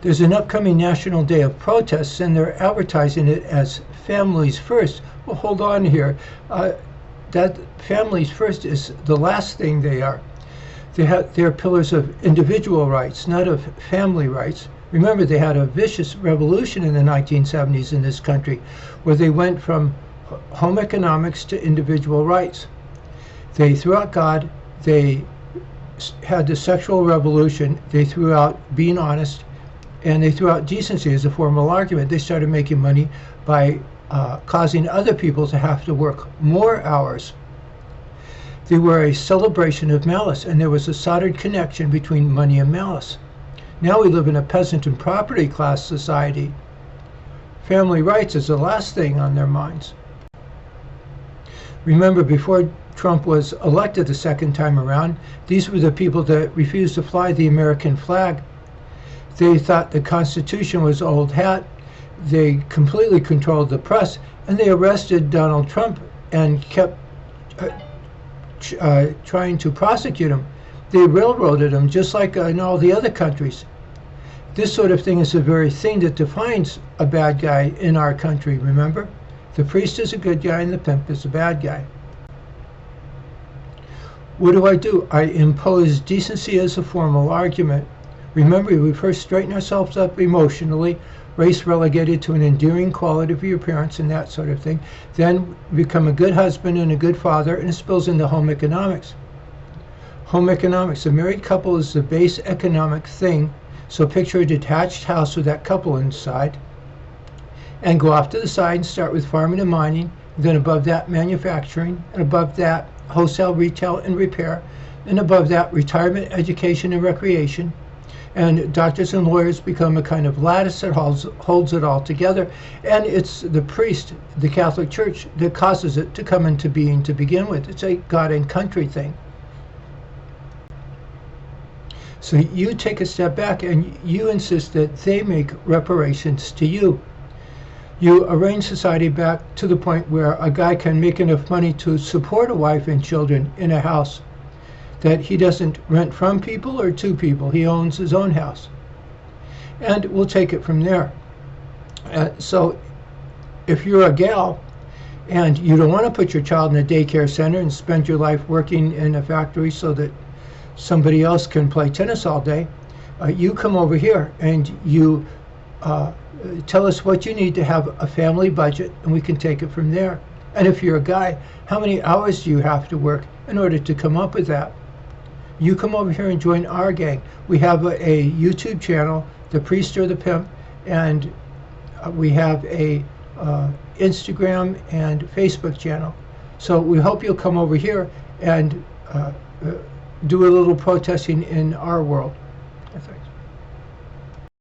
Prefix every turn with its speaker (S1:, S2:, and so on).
S1: There's an upcoming National Day of Protests, and they're advertising it as Families First. Well, hold on here. That Families First is the last thing they are. They're pillars of individual rights, not of family rights. Remember, they had a vicious revolution in the 1970s in this country, where they went from home economics to individual rights. They threw out God, they had the sexual revolution, they threw out being honest, and they threw out decency as a formal argument. They started making money by causing other people to have to work more hours. They were a celebration of malice, and there was a soldered connection between money and malice. Now we live in a peasant and property class society. Family rights is the last thing on their minds. Remember, before Trump was elected the second time around, these were the people that refused to fly the American flag. They thought the Constitution was old hat. They completely controlled the press, and they arrested Donald Trump and kept trying to prosecute him. They railroaded him, just like in all the other countries. This sort of thing is the very thing that defines a bad guy in our country, remember? The priest is a good guy and the pimp is a bad guy. What do? I impose decency as a formal argument. Remember, we first straighten ourselves up emotionally, race relegated to an endearing quality of your appearance and that sort of thing. Then become a good husband and a good father, and it spills into home economics. Home economics. A married couple is the base economic thing. So picture a detached house with that couple inside, and go off to the side and start with farming and mining, then above that manufacturing, and above that wholesale, retail, and repair, and above that retirement, education, and recreation. And doctors and lawyers become a kind of lattice that holds it all together. And it's the priest, the Catholic Church, that causes it to come into being to begin with. It's a God and country thing. So you take a step back and you insist that they make reparations to you. You arrange society back to the point where a guy can make enough money to support a wife and children in a house that he doesn't rent from people or to people. He owns his own house. And we'll take it from there. So if you're a gal and you don't want to put your child in a daycare center and spend your life working in a factory so that somebody else can play tennis all day, you come over here and you tell us what you need to have a family budget, and we can take it from there. And if you're a guy, how many hours do you have to work in order to come up with that? You come over here and join our gang. We have a YouTube channel, The Priest or the Pimp, and we have a Instagram and Facebook channel. So we hope you'll come over here and do a little protesting in our world. Thanks.